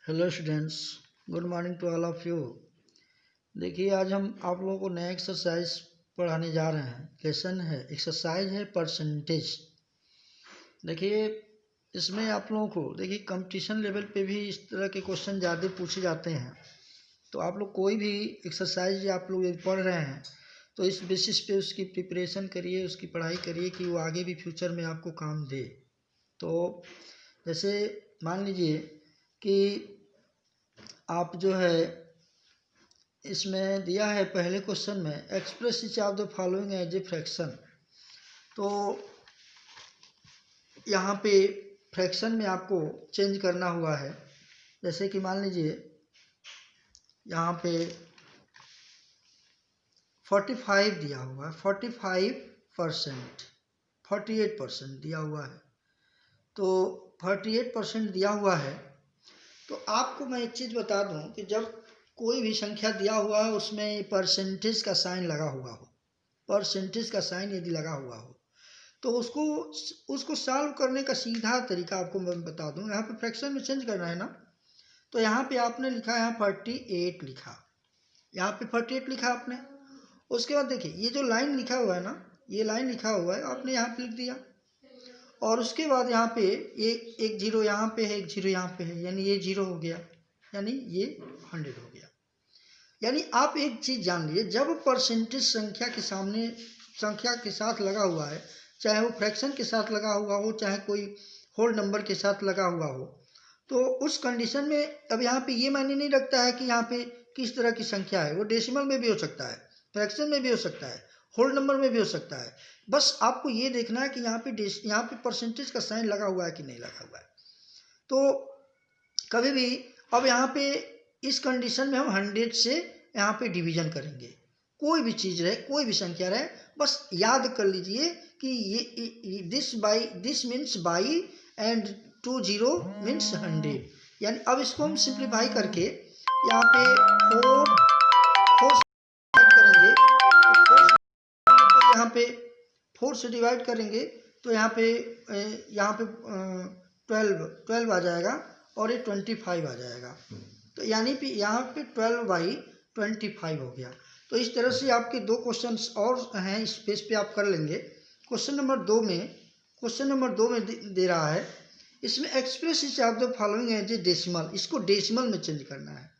Hello students, good morning to all of you. देखिए, आज हम आप लोगों को नया एक्सरसाइज पढ़ाने जा रहे हैं। लेसन है, एक्सरसाइज है परसेंटेज। देखिए, इसमें आप लोगों को देखिए कंपटीशन लेवल पे भी इस तरह के क्वेश्चन ज़्यादा पूछे जाते हैं। तो आप लोग कोई भी एक्सरसाइज आप लोग यदि पढ़ रहे हैं तो इस बेसिस पे उसकी प्रिपरेशन करिए, उसकी पढ़ाई करिए कि वो आगे भी फ्यूचर में आपको काम दे। तो जैसे मान लीजिए कि आप जो है इसमें दिया है पहले क्वेश्चन में express each of the following as a fraction. तो यहाँ पे फ्रैक्शन में आपको चेंज करना हुआ है। जैसे कि मान लीजिए यहाँ पे 45 दिया हुआ है, 45%, 48% दिया हुआ है। तो 48% दिया हुआ है। तो आपको मैं एक चीज़ बता दूं कि जब कोई भी संख्या दिया हुआ है उसमें परसेंटेज का साइन लगा हुआ हो, परसेंटेज का साइन यदि लगा हुआ हो तो उसको सॉल्व करने का सीधा तरीका आपको मैं बता दूं। यहाँ पे फ्रैक्शन में चेंज करना है ना, तो यहाँ पे आपने लिखा है 48 लिखा, यहाँ पे 48 लिखा आपने। उसके बाद देखिए ये जो लाइन लिखा हुआ है ना, ये लाइन लिखा हुआ है आपने यहाँ पे लिख दिया। और उसके बाद यहाँ पे एक जीरो यहाँ पे है, एक जीरो यहाँ पे है, यानी ये जीरो हो गया, यानी ये 100 हो गया। यानी आप एक चीज़ जान लीजिए, जब परसेंटेज संख्या के सामने संख्या के साथ लगा हुआ है, चाहे वो फ्रैक्शन के साथ लगा हुआ हो, चाहे कोई होल नंबर के साथ लगा हुआ हो, तो उस कंडीशन में अब यहाँ पे ये मायने नहीं रखता है कि यहाँ पे किस तरह की संख्या है। वो डेसिमल में भी हो सकता है, फ्रैक्शन में भी हो सकता है, होल नंबर में भी हो सकता है। बस आपको ये देखना है कि यहाँ पे परसेंटेज का साइन लगा हुआ है कि नहीं लगा हुआ है। तो कभी भी अब यहाँ पे इस कंडीशन में हम 100 से यहाँ पे डिवीजन करेंगे। कोई भी चीज़ रहे, कोई भी संख्या रहे, बस याद कर लीजिए कि ये this means by and 20 means 100। यानी अब इसको हम सिंप्लीफाई करके यहाँ पे 4 से डिवाइड करेंगे, तो यहाँ पे 4 से डिवाइड करेंगे तो यहाँ पे 12 आ जाएगा और ये 25 आ जाएगा। तो यानी कि यहाँ पे 12/25 हो गया। तो इस तरह से आपके दो क्वेश्चंस और हैं, इस पेज पे आप कर लेंगे। क्वेश्चन नंबर दो में दे रहा है, इसमें express each of the following as a decimal. इसको डेसिमल में चेंज करना है।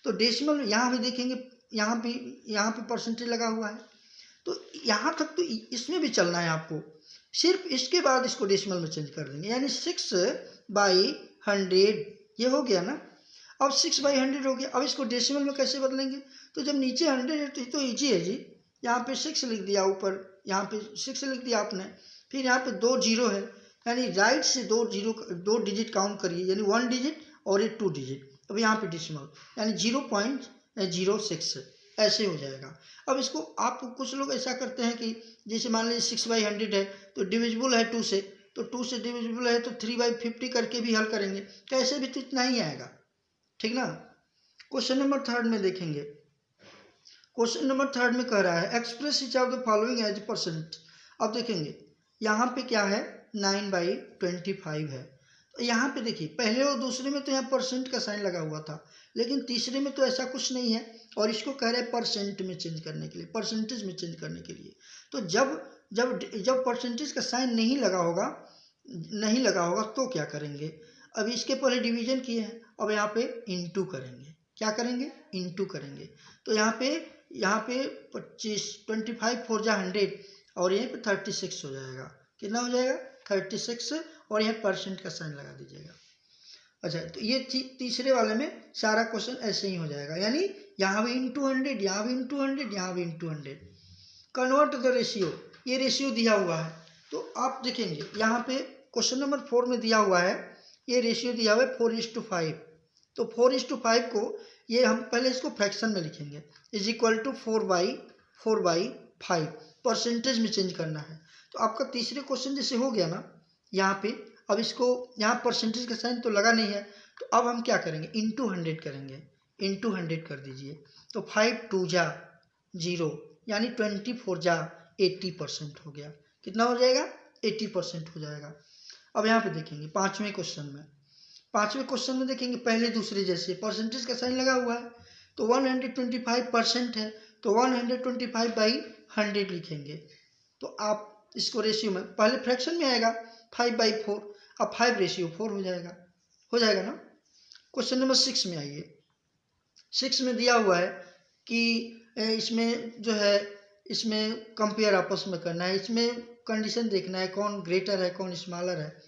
तो डेसिमल यहाँ भी देखेंगे, यहाँ पे परसेंटेज लगा हुआ है, तो यहाँ तक तो इसमें भी चलना है आपको। सिर्फ इसके बाद इसको डेसिमल में चेंज कर देंगे, यानी 6/100 ये हो गया ना। अब 6/100 हो गया। अब इसको डेसिमल में कैसे बदलेंगे? तो जब नीचे 100 है तो ईजी है जी। यहाँ पे 6 लिख दिया, ऊपर यहाँ पे 6 लिख दिया आपने, फिर यहाँ पे 2 जीरो है, यानी राइट से 2 डिजिट काउंट करिए, यानी 1 डिजिट और ये 2 डिजिट। अब यहाँ पे डेसिमल यानी 0.06 ऐसे हो जाएगा। अब इसको आप कुछ लोग ऐसा करते हैं कि जैसे मान लीजिए 6/100 है तो डिविजिबल है 2 से, तो 2 से डिविजिबल है तो 3/50 करके भी हल करेंगे, कैसे भी तो इतना ही आएगा, ठीक ना। क्वेश्चन नंबर 3 में देखेंगे। क्वेश्चन नंबर 3 में कह रहा है express each of the following as percent. अब देखेंगे यहाँ पे क्या है, 9/25 है। तो यहाँ पे देखिए पहले और दूसरे में तो यहाँ परसेंट का साइन लगा हुआ था, लेकिन तीसरे में तो ऐसा कुछ नहीं है और इसको कह रहे हैं परसेंट में चेंज करने के लिए, परसेंटेज में चेंज करने के लिए। तो जब परसेंटेज का साइन नहीं लगा होगा तो क्या करेंगे? अब इसके पहले डिवीजन किए हैं, अब यहाँ पे इंटू करेंगे। क्या करेंगे? इंटू करेंगे। तो यहाँ पे 25 4 जा 100 और यहीं पे 36 हो जाएगा। कितना हो जाएगा? 36 और यहाँ परसेंट का साइन लगा दीजिएगा। अच्छा, तो ये तीसरे वाले में सारा क्वेश्चन ऐसे ही हो जाएगा, यानी यहाँ भी इंटू 100, यहाँ भी इंटू 100, यहाँ भी इंटू 100। कन्वर्ट द रेशियो, ये रेशियो दिया हुआ है। तो आप देखेंगे यहाँ पे क्वेश्चन नंबर 4 में दिया हुआ है, ये रेशियो दिया हुआ है 4:5। तो 4:5 को ये हम पहले इसको फ्रैक्शन में लिखेंगे, इज इक्वल टू 4/5 परसेंटेज में चेंज करना है। तो आपका तीसरे क्वेश्चन जैसे हो गया ना यहाँ पे, अब इसको यहाँ परसेंटेज का साइन तो लगा नहीं है, तो अब हम क्या करेंगे? इंटू 100 करेंगे, इंटू 100 कर दीजिए। तो 5 2 जा 0, यानी 24 जा 80% हो गया। कितना हो जाएगा? 80% हो जाएगा। अब यहाँ पे देखेंगे पांचवें क्वेश्चन में, पांचवें क्वेश्चन में देखेंगे पहले दूसरे जैसे परसेंटेज का साइन लगा हुआ है, तो 125% है, तो 125/100 लिखेंगे। तो आप इसको रेशियो में, पहले फ्रैक्शन में आएगा 5/4, अब 5:4 हो जाएगा ना। क्वेश्चन नंबर 6 में आइए। 6 में दिया हुआ है कि इसमें जो है, इसमें कंपेयर आपस में करना है, इसमें कंडीशन देखना है कौन ग्रेटर है कौन स्मॉलर है।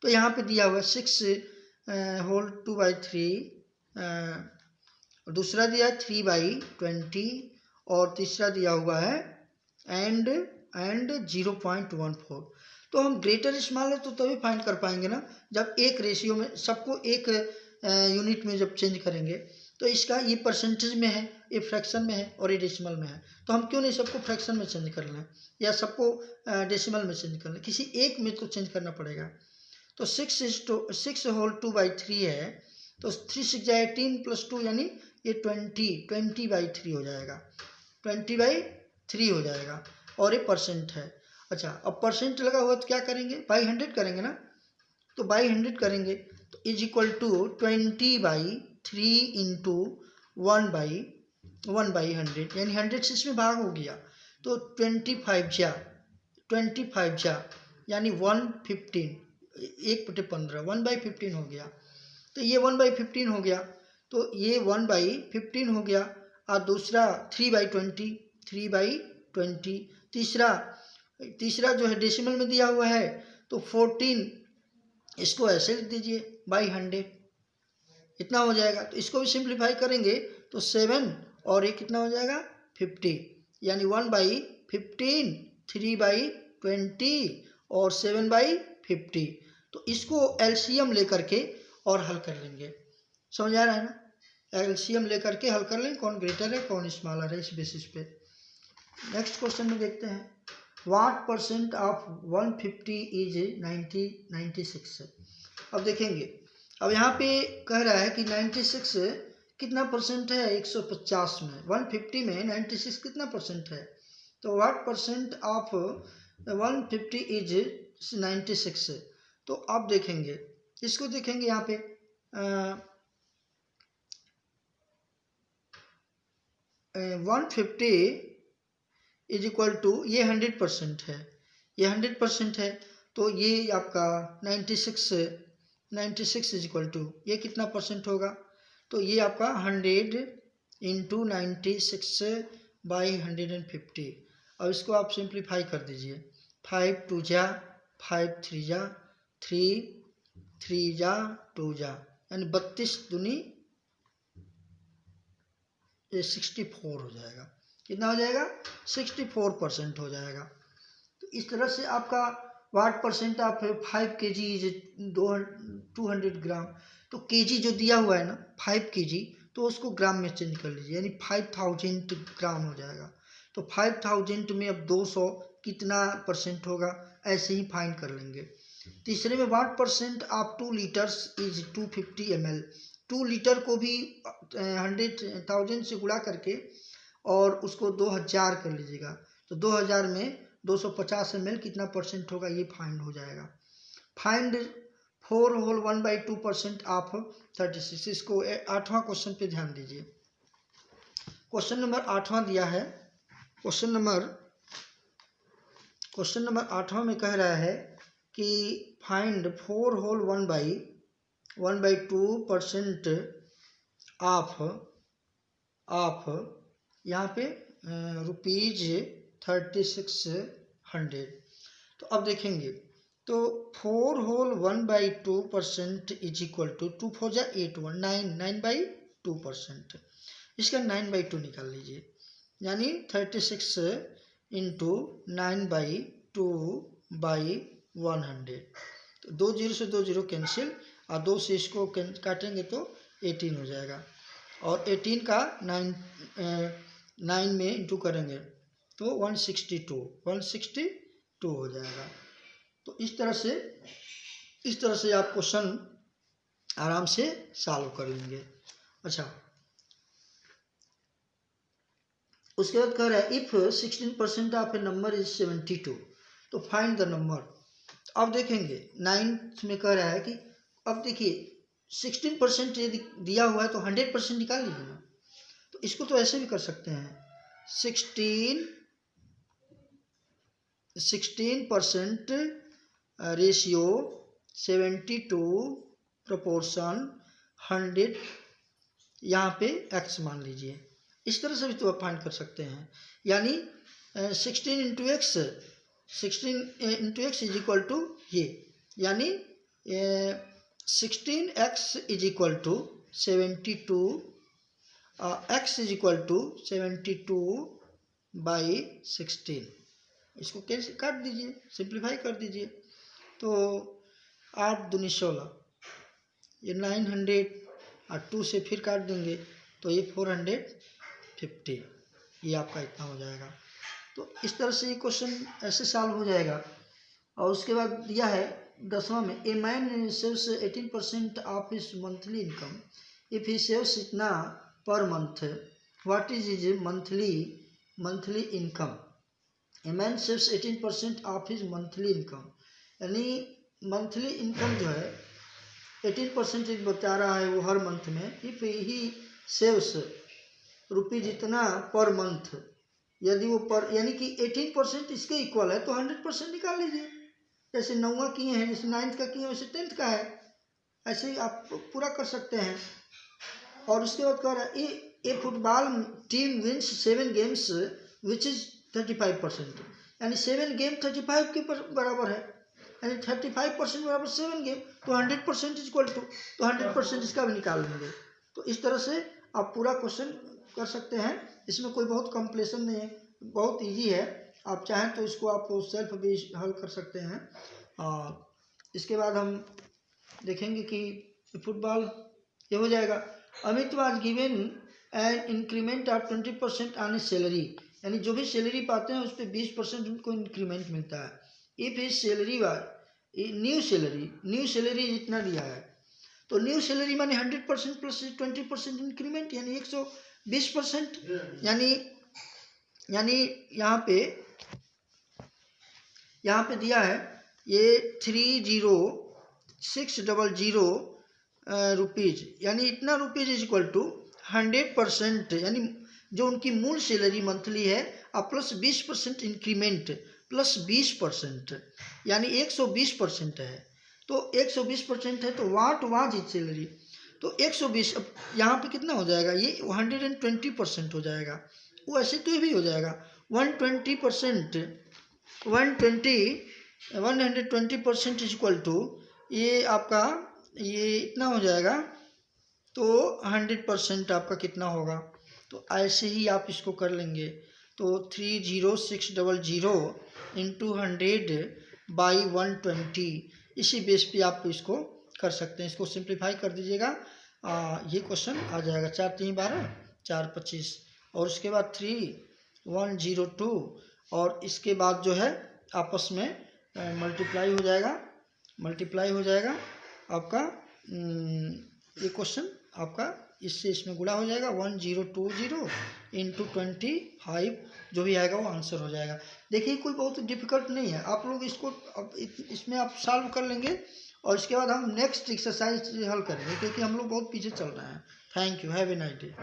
तो यहाँ पे दिया हुआ है 6/2/3, दूसरा दिया है 3/20 और तीसरा दिया हुआ है एंड 0.14। तो हम ग्रेटर स्मॉलर तो तभी फाइंड कर पाएंगे ना जब एक रेशियो में, सबको एक यूनिट में जब चेंज करेंगे। तो इसका ये परसेंटेज में है, ये फ्रैक्शन में है और ये डेसिमल में है, तो हम क्यों नहीं सबको फ्रैक्शन में चेंज कर लें या सबको डेसिमल में चेंज कर लें, किसी एक में तो चेंज करना पड़ेगा। तो 6/2/3 है, तो 3 6 जाए 18 + 2 यानी ये 20/3 हो जाएगा, 20/3 हो जाएगा और ये परसेंट है। अच्छा, अब परसेंट लगा हुआ तो क्या करेंगे, बाई 100 करेंगे ना, तो बाई 100 करेंगे तो = 20/3 इंटू 1/100 यानी 100 से इसमें भाग हो गया, तो 25 जा यानी 115, 1/15 1/15 हो गया। तो ये 1/15 हो गया, तो ये 1/15 हो गया। और दूसरा 3/20, तीसरा जो है डेसिमल में दिया हुआ है, तो 14, इसको ऐसे लिख दीजिए /100, इतना हो जाएगा। तो इसको भी सिंप्लीफाई करेंगे तो 7 और ये कितना हो जाएगा 50, यानी 1/15, 3/20 और 7/50। तो इसको एलसीएम लेकर के और हल कर लेंगे, समझ आ रहा है ना। एलसीएम लेकर के हल कर लेंगे कौन ग्रेटर है कौन स्मॉलर है, इस बेसिस पे। नेक्स्ट क्वेश्चन में देखते हैं, व्हाट % ऑफ 150 इज 96 है। अब देखेंगे, अब यहाँ पे कह रहा है कि 96 कितना परसेंट है 150 में, 150 में 96 कितना परसेंट है। तो व्हाट % ऑफ 150 इज 96। तो आप देखेंगे, इसको देखेंगे यहाँ पे 150 इज इक्वल टू, ये 100% है, ये 100% है, तो ये आपका 96 इज इक्वल टू ये कितना परसेंट होगा, तो ये आपका 100 इंटू 96/150। अब इसको आप सिंप्लीफाई कर दीजिए, 5 2 जा 5 3 जा 3 3 जा 2 जा, यानी 32 दूनी ये 64 हो जाएगा। कितना हो जाएगा 64% हो जाएगा। तो इस तरह से आपका व्हाट % आप 5 kg 200 ग्राम, तो केजी जो दिया हुआ है ना 5 kg, तो उसको ग्राम में चेंज कर लीजिए, यानी 5000 ग्राम हो जाएगा। तो 5000 में अब 200 कितना % होगा, ऐसे ही फाइंड कर लेंगे। तीसरे में व्हाट % आप 2 लीटर्स इज 250 ml, 2 लीटर को भी 100,000 से गुणा करके और उसको 2000 कर लीजिएगा, तो 2000 में 250 ml कितना % होगा ये फाइंड हो जाएगा। Find 4 whole 1/2% of 36। इसको 8वां क्वेश्चन पे ध्यान दीजिए। क्वेश्चन नंबर 8वां दिया है, क्वेश्चन नंबर 8वां में कह रहा है कि फाइंड 4 होल 1/2% ऑफ यहाँ पे ₹3600। तो अब देखेंगे, तो 4 होल 1/2% इज इक्वल टू 2 4 जा 8 1 9/2%। इसका 9/2 निकाल लीजिए, यानी 36 इंटू 9/2/100। तो 2 0 से 2 0 कैंसिल और 2 से इसको काटेंगे तो 18 हो जाएगा, और 18 का 9 में इंटू करेंगे तो 162 हो जाएगा। तो इस तरह से आप क्वेश्चन आराम से सॉल्व कर लेंगे। अच्छा, उसके बाद कह रहा है if 16% of A number is 72, तो फाइंड द नंबर। अब देखेंगे 9th में कह रहा है कि, अब देखिए 16% यदि दिया हुआ है तो 100% निकाल लीजिए ना। तो इसको तो ऐसे भी कर सकते हैं, 16% रेशियो 72 प्रोपोर्शन 100, यहाँ पे x मान लीजिए। इस तरह से भी तो आप फाइंड कर सकते हैं। यानी 16 into x is equal to ये, यानी 16x is equal to 72, x is equal to 72 by 16। इसको कैसे काट दीजिए, सिंप्लीफाई कर दीजिए। तो 8 दूनी 16, ये 900 और 2 से फिर काट देंगे तो ये 450, ये आपका इतना हो जाएगा। तो इस तरह से ये क्वेश्चन ऐसे सॉल्व हो जाएगा। और उसके बाद दिया है 10वां में, a man saves 18% of his monthly income if he saves इतना per month, what is his monthly income. A man saves 18% of his monthly income, यानी मंथली इनकम जो है 18% बता रहा है वो हर मंथ में। इफ ही सेव्स रुपीज इतना पर मंथ, यदि वो पर यानी कि 18% इसके इक्वल है तो 100% निकाल लीजिए। जैसे 9वां किए हैं, जैसे 9th का किए हैं, वैसे 10th का है, ऐसे ही आप पूरा कर सकते हैं। और उसके बाद कह रहा है a football team wins 7 games which is 35%, यानी 7 गेम 35 के बराबर है, यानी 35% बराबर 7 गेम, तो 100% इक्वल टू, तो 100% इसका भी निकाल लेंगे। तो इस तरह से आप पूरा क्वेश्चन कर सकते हैं। इसमें कोई बहुत कॉम्प्लिकेशन नहीं है, बहुत इजी है। आप चाहें तो इसको आप सेल्फ भी हल कर सकते हैं। इसके बाद हम देखेंगे कि फुटबॉल ये हो जाएगा। Amit was given an increment of 20% on salary, यानी जो भी सैलरी पाते हैं उस पर 20% उनको इंक्रीमेंट मिलता है। If his salary was new salary जितना दिया है, तो न्यू सैलरी माने 100% प्लस 20% इंक्रीमेंट, यानी 120%। यानी यहाँ पे दिया है ये 30600 रुपीज़, यानी इतना रुपीज़ इज इक्वल टू 100%, यानी जो उनकी मूल सैलरी मंथली है और प्लस 20% इंक्रीमेंट प्लस 20%, यानी 120% है। तो 120% है तो वाट वाज इज सैलरी, तो 120, अब यहाँ पे कितना हो जाएगा, ये 120% हो जाएगा। वो ऐसे तो ये भी हो जाएगा 120% 120% इज इक्वल टू, ये आपका ये इतना हो जाएगा, तो 100% आपका कितना होगा। तो ऐसे ही आप इसको कर लेंगे। तो 30600 इंटू 100 बाई 120, इसी बेस पे आप इसको कर सकते हैं। इसको सिंप्लीफाई कर दीजिएगा, ये क्वेश्चन आ जाएगा। 4 3 12 4 25, और उसके बाद 3102, और इसके बाद जो है आपस में मल्टीप्लाई हो जाएगा आपका ये क्वेश्चन आपका इससे इसमें गुणा हो जाएगा। 1020 इंटू 25 जो भी आएगा वो आंसर हो जाएगा। देखिए कोई बहुत डिफिकल्ट नहीं है, आप लोग इसको अब इसमें आप सॉल्व कर लेंगे और इसके बाद हम नेक्स्ट एक्सरसाइज हल करेंगे, क्योंकि हम लोग बहुत पीछे चल रहे हैं। Thank you, have a nice day.